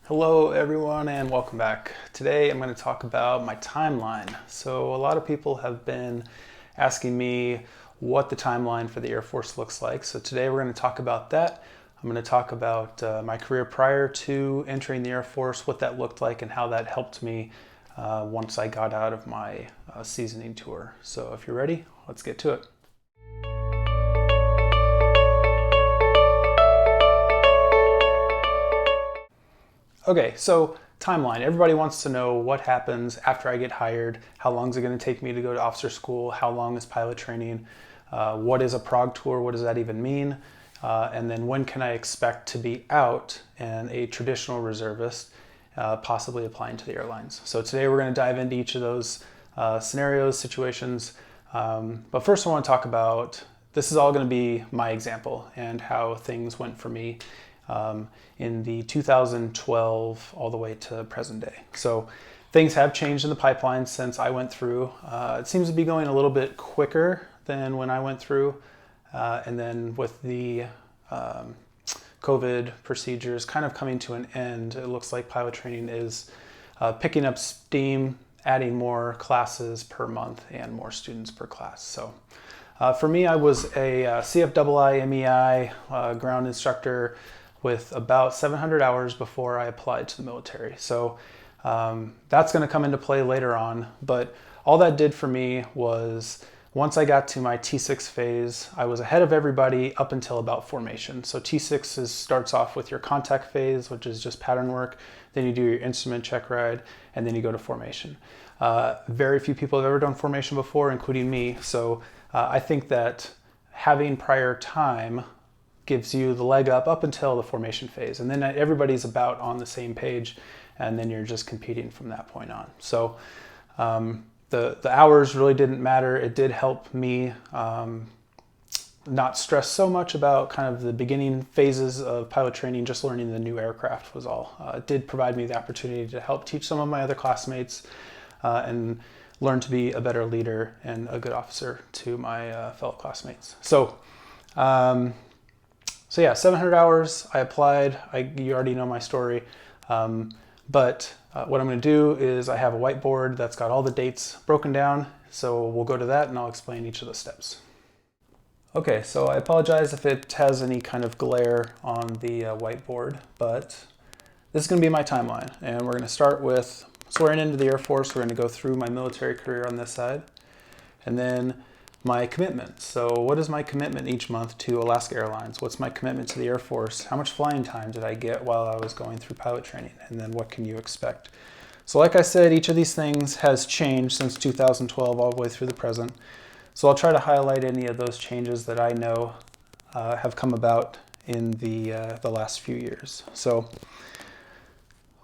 Hello everyone and welcome back. Today I'm going to talk about my timeline. So a lot of people have been asking me what the timeline for the Air Force looks like. So today we're going to talk about that. I'm going to talk about my career prior to entering the Air Force, what that looked like and how that helped me once I got out of my seasoning tour. So if you're ready, let's get to it. Okay, so timeline. Everybody wants to know what happens after I get hired. How long is it going to take me to go to officer school? How long is pilot training? What is a Prog Tour? What does that even mean? And then when can I expect to be out and a traditional reservist, possibly applying to the airlines? So today we're going to dive into each of those scenarios, situations. But first I want to talk about, this is all going to be my example and how things went for me in the 2012 all the way to present day. So things have changed in the pipeline since I went through. It seems to be going a little bit quicker than when I went through. And then with the COVID procedures kind of coming to an end, it looks like pilot training is picking up steam, adding more classes per month and more students per class. So for me, I was a CFII MEI ground instructor with about 700 hours before I applied to the military. So that's going to come into play later on. But all that did for me was once I got to my T6 phase, I was ahead of everybody up until about formation. So T6 starts off with your contact phase, which is just pattern work. Then you do your instrument check ride, and then you go to formation. Very few people have ever done formation before, including me. So I think that having prior time gives you the leg up until the formation phase. And then everybody's about on the same page, and then you're just competing from that point on. So the hours really didn't matter. It did help me not stress so much about kind of the beginning phases of pilot training. Just learning the new aircraft was all. It did provide me the opportunity to help teach some of my other classmates and learn to be a better leader and a good officer to my fellow classmates. So yeah, 700 hours, I applied. You already know my story. But what I'm going to do is I have a whiteboard that's got all the dates broken down. So we'll go to that and I'll explain each of the steps. Okay, so I apologize if it has any kind of glare on the whiteboard, but this is going to be my timeline. And we're going to start with swearing into the Air Force. We're going to go through my military career on this side. And then my commitment. So what is my commitment each month to Alaska Airlines? What's my commitment to the Air Force? How much flying time did I get while I was going through pilot training? And then what can you expect? So like I said, each of these things has changed since 2012 all the way through the present. So I'll try to highlight any of those changes that I know have come about in the last few years. So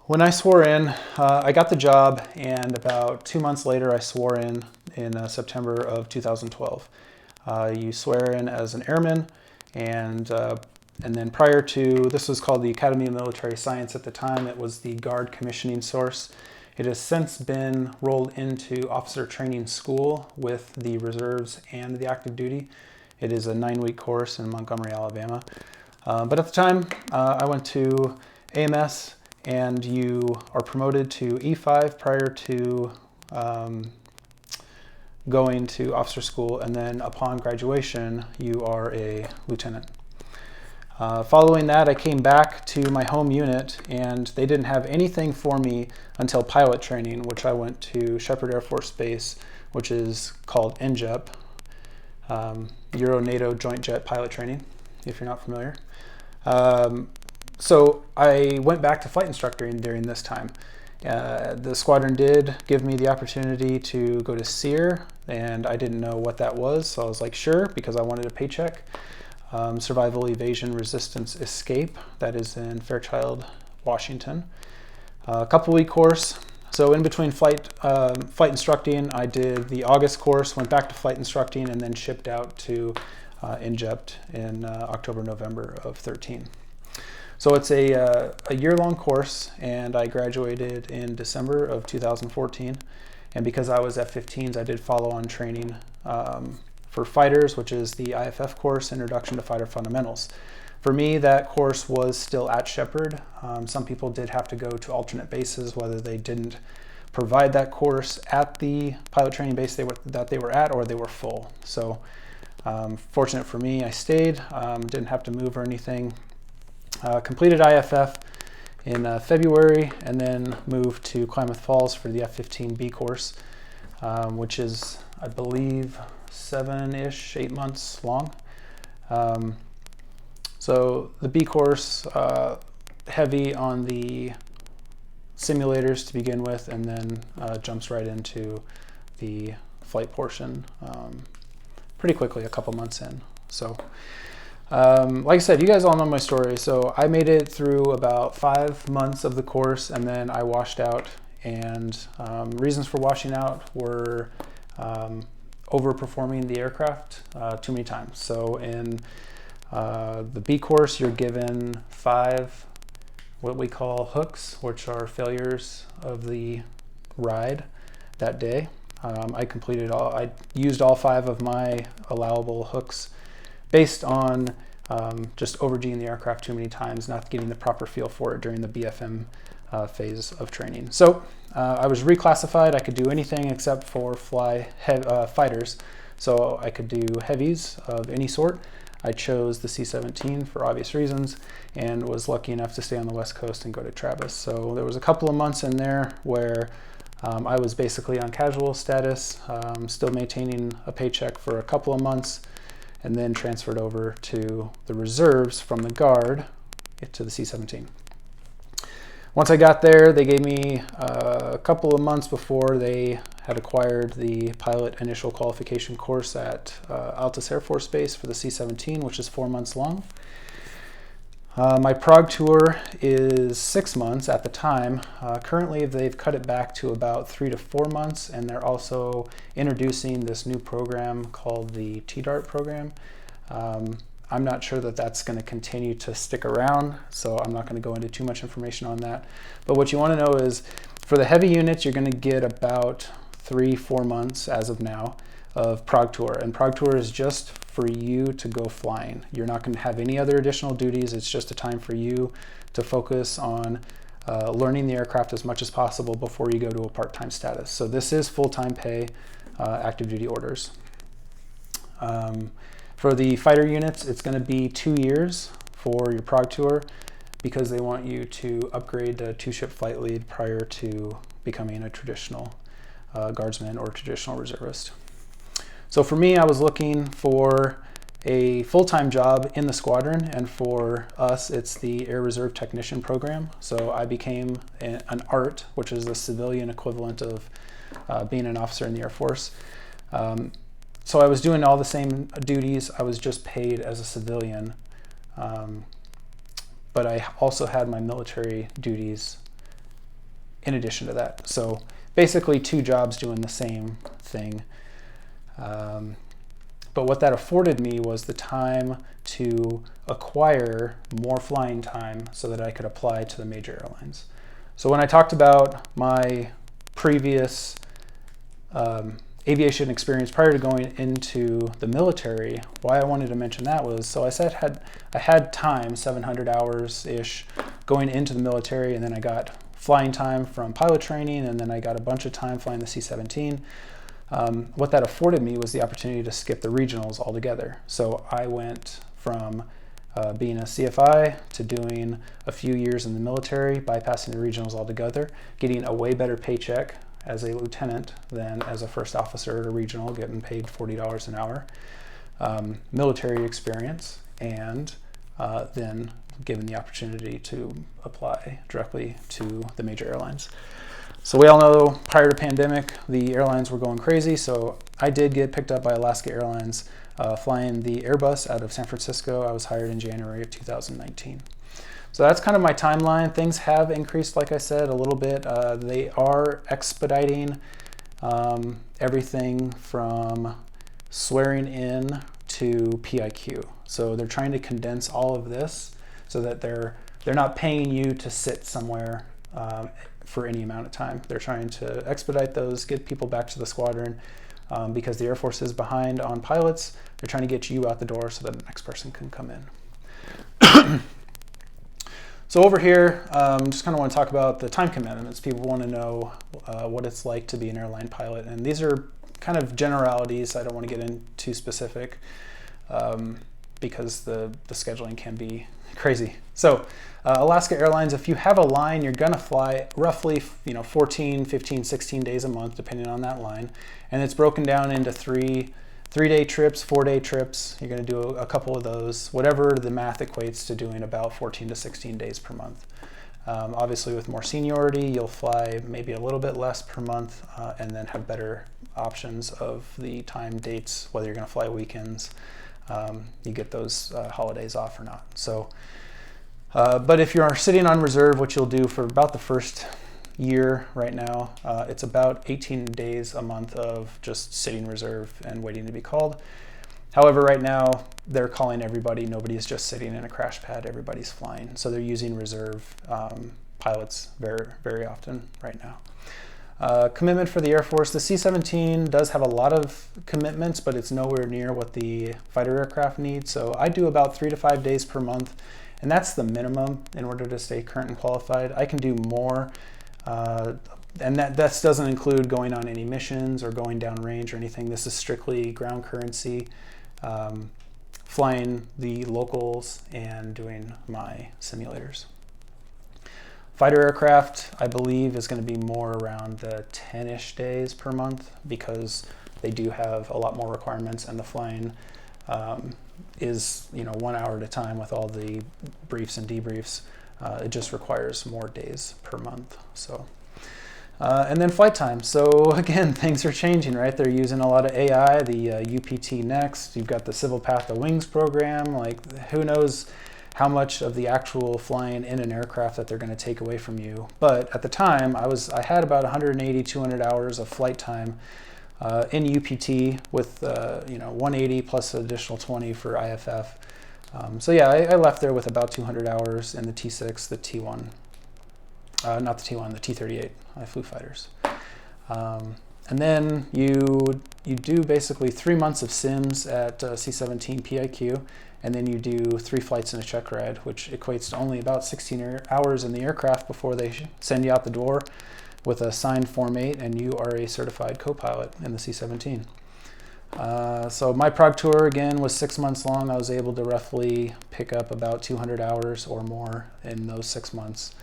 when I swore in, I got the job, and about 2 months later I swore in September of 2012. You swear in as an airman, and then prior to, this was called the Academy of Military Science at the time. It was the Guard Commissioning Source. It has since been rolled into Officer Training School with the reserves and the active duty. It is a 9-week course in Montgomery, Alabama. But at the time, I went to AMS, and you are promoted to E5 prior to going to officer school, and then upon graduation, you are a lieutenant. Following that, I came back to my home unit, and they didn't have anything for me until pilot training, which I went to Shepherd Air Force Base, which is called NJEP, Euro-NATO Joint Jet Pilot Training, if you're not familiar. So I went back to flight instructing during this time. The squadron did give me the opportunity to go to SEER, and I didn't know what that was, so I was like, sure, because I wanted a paycheck. Survival, Evasion, Resistance, Escape, that is in Fairchild, Washington. A couple-week course. So in between flight instructing, I did the August course, went back to flight instructing, and then shipped out to NJEP in October, November of 13. So it's a year-long course, and I graduated in December of 2014. And because I was F-15s, I did follow-on training for fighters, which is the IFF course, Introduction to Fighter Fundamentals. For me, that course was still at Shepherd. Some people did have to go to alternate bases, whether they didn't provide that course at the pilot training base that they were at, or they were full. So fortunate for me, I stayed, didn't have to move or anything. Completed IFF in February, and then moved to Klamath Falls for the F-15B course, which is, I believe, 8 months long. So the B course, heavy on the simulators to begin with, and then jumps right into the flight portion pretty quickly, a couple months in. So like I said, you guys all know my story. So I made it through about 5 months of the course, and then I washed out. And reasons for washing out were overperforming the aircraft too many times. So in the B course, you're given 5 what we call hooks, which are failures of the ride that day. I used all 5 of my allowable hooks based on just over-G'ing the aircraft too many times, not getting the proper feel for it during the BFM phase of training. So I was reclassified. I could do anything except for fly fighters. So I could do heavies of any sort. I chose the C-17 for obvious reasons, and was lucky enough to stay on the West Coast and go to Travis. So there was a couple of months in there where I was basically on casual status, still maintaining a paycheck for a couple of months, and then transferred over to the reserves from the Guard to the C-17. Once I got there, they gave me a couple of months before they had acquired the pilot initial qualification course at Altus Air Force Base for the C-17, which is 4 months long. My Prog Tour is 6 months at the time. Currently, they've cut it back to about 3 to 4 months, and they're also introducing this new program called the TDART program. I'm not sure that that's going to continue to stick around, so I'm not going to go into too much information on that. But what you want to know is, for the heavy units, you're going to get about 3-4 months as of now of Prog Tour. And Prog Tour is just for you to go flying. You're not going to have any other additional duties. It's just a time for you to focus on learning the aircraft as much as possible before you go to a part-time status. So this is full-time pay, active duty orders. For the fighter units, it's going to be 2 years for your Prog Tour, because they want you to upgrade to 2-ship flight lead prior to becoming a traditional guardsman or traditional reservist. So for me, I was looking for a full-time job in the squadron, and for us, it's the Air Reserve Technician program. So I became an ART, which is the civilian equivalent of being an officer in the Air Force. So I was doing all the same duties. I was just paid as a civilian, but I also had my military duties in addition to that. So basically 2 jobs doing the same thing. But what that afforded me was the time to acquire more flying time so that I could apply to the major airlines. So when I talked about my previous aviation experience prior to going into the military, why I wanted to mention that was, so I said I had time, 700 hours-ish, going into the military, and then I got flying time from pilot training, and then I got a bunch of time flying the C-17. What that afforded me was the opportunity to skip the regionals altogether. So I went from being a CFI to doing a few years in the military, bypassing the regionals altogether, getting a way better paycheck as a lieutenant than as a first officer at a regional, getting paid $40 an hour, military experience, and then given the opportunity to apply directly to the major airlines. So we all know prior to pandemic, the airlines were going crazy, so I did get picked up by Alaska Airlines flying the Airbus out of San Francisco. I was hired in January of 2019. So that's kind of my timeline. Things have increased, like I said, a little bit. They are expediting everything from swearing in to PIQ. So they're trying to condense all of this so that they're not paying you to sit somewhere for any amount of time. They're trying to expedite those, get people back to the squadron, because the Air Force is behind on pilots. They're trying to get you out the door so that the next person can come in. So over here, just kind of want to talk about the time commitments. People want to know what it's like to be an airline pilot. And these are kind of generalities. I don't want to get into too specific because the scheduling can be crazy. So Alaska Airlines, if you have a line, you're going to fly roughly 14, 15, 16 days a month, depending on that line. And it's broken down into three-day trips, 4-day trips. You're going to do a couple of those, whatever the math equates to doing about 14 to 16 days per month. Obviously, with more seniority, you'll fly maybe a little bit less per month and then have better options of the time dates, whether you're going to fly weekends, you get those holidays off or not. So, but if you're sitting on reserve, what you'll do for about the first year right now, it's about 18 days a month of just sitting reserve and waiting to be called. However, right now they're calling everybody. Nobody's just sitting in a crash pad. Everybody's flying. So they're using reserve pilots very, very often right now. Commitment for the Air Force. The C-17 does have a lot of commitments, but it's nowhere near what the fighter aircraft need. So I do about 3 to 5 days per month, and that's the minimum in order to stay current and qualified. I can do more. And that doesn't include going on any missions or going downrange or anything. This is strictly ground currency, flying the locals and doing my simulators. Fighter aircraft, I believe, is going to be more around the 10-ish days per month because they do have a lot more requirements, and the flying is 1 hour at a time with all the briefs and debriefs. It just requires more days per month. So, and then flight time. So again, things are changing, right? They're using a lot of AI, the UPT Next. You've got the Civil Path to Wings program. Like, who knows how much of the actual flying in an aircraft that they're going to take away from you. But at the time, I had about 180, 200 hours of flight time in UPT with 180 plus an additional 20 for IFF. So yeah, I left there with about 200 hours in the T6, the T1, not the T1, the T-38. I flew fighters. And then you do basically 3 months of sims at C-17 PIQ, and then you do 3 flights and a check ride, which equates to only about 16 hours in the aircraft before they send you out the door with a signed Form 8, and you are a certified co-pilot in the C-17. So my Prog Tour, again, was 6 months long. I was able to roughly pick up about 200 hours or more in those 6 months.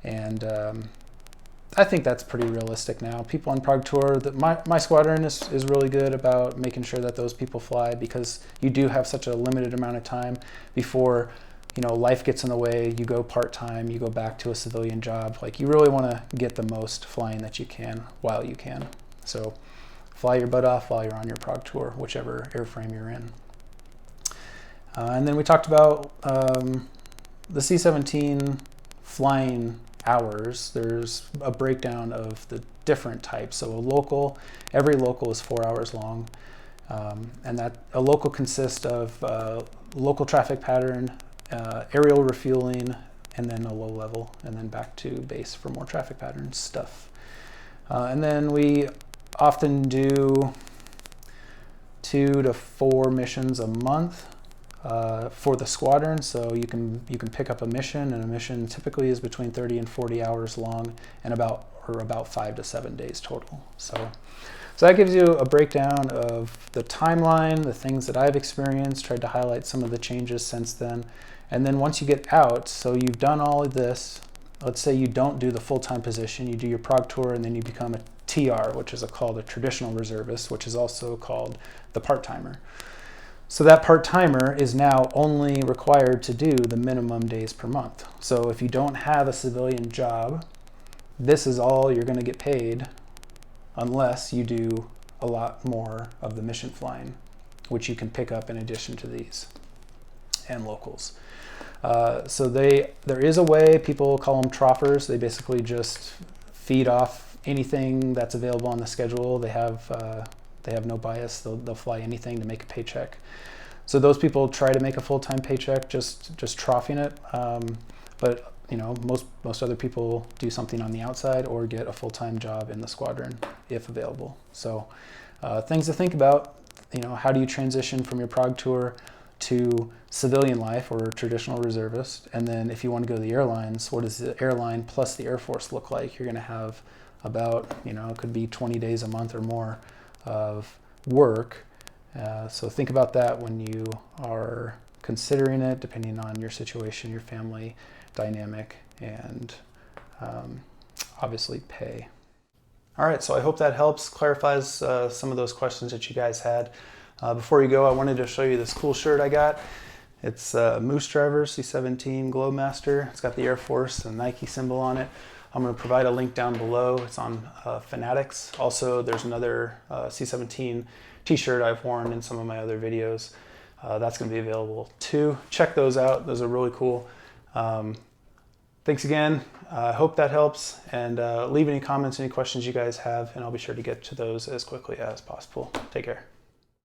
And I think that's pretty realistic now. People on Prog Tour, my squadron is really good about making sure that those people fly, because you do have such a limited amount of time before life gets in the way. You go part-time, you go back to a civilian job. Like, you really want to get the most flying that you can while you can. So fly your butt off while you're on your Prog Tour, whichever airframe you're in. And then we talked about the C-17 flying hours. There's a breakdown of the different types. So every local is 4 hours long. And that a local consists of local traffic pattern, aerial refueling, and then a low level, and then back to base for more traffic pattern stuff. And then we often do 2 to 4 missions a month for the squadron. So you can pick up a mission, and a mission typically is between 30 and 40 hours long, and about 5 to 7 days total. So that gives you a breakdown of the timeline, the things that I've experienced, tried to highlight some of the changes since then. And then once you get out, so you've done all of this, let's say you don't do the full-time position, you do your Prog Tour, and then you become a TR, which is called a traditional reservist, which is also called the part-timer. So that part-timer is now only required to do the minimum days per month. So if you don't have a civilian job, this is all you're going to get paid, unless you do a lot more of the mission flying, which you can pick up in addition to these and locals. So there is a way, people call them troffers. They basically just feed off anything that's available on the schedule. They have no bias. They'll fly anything to make a paycheck. So those people try to make a full-time paycheck just troughing it. But most other people do something on the outside or get a full-time job in the squadron if available. So things to think about. How do you transition from your Prog Tour to civilian life or traditional reservist. And then if you want to go to the airlines, what does the airline plus the Air Force look like? You're going to have about, it could be 20 days a month or more of work. So think about that when you are considering it, depending on your situation, your family dynamic, and obviously pay. All right, so I hope that helps, clarifies some of those questions that you guys had. Before you go, I wanted to show you this cool shirt I got. It's Moose Driver C-17 Globemaster. It's got the Air Force and Nike symbol on it. I'm going to provide a link down below. It's on Fanatics. Also, there's another C-17 t-shirt I've worn in some of my other videos. That's going to be available too. Check those out. Those are really cool. Thanks again. I hope that helps. And leave any comments, any questions you guys have, and I'll be sure to get to those as quickly as possible. Take care.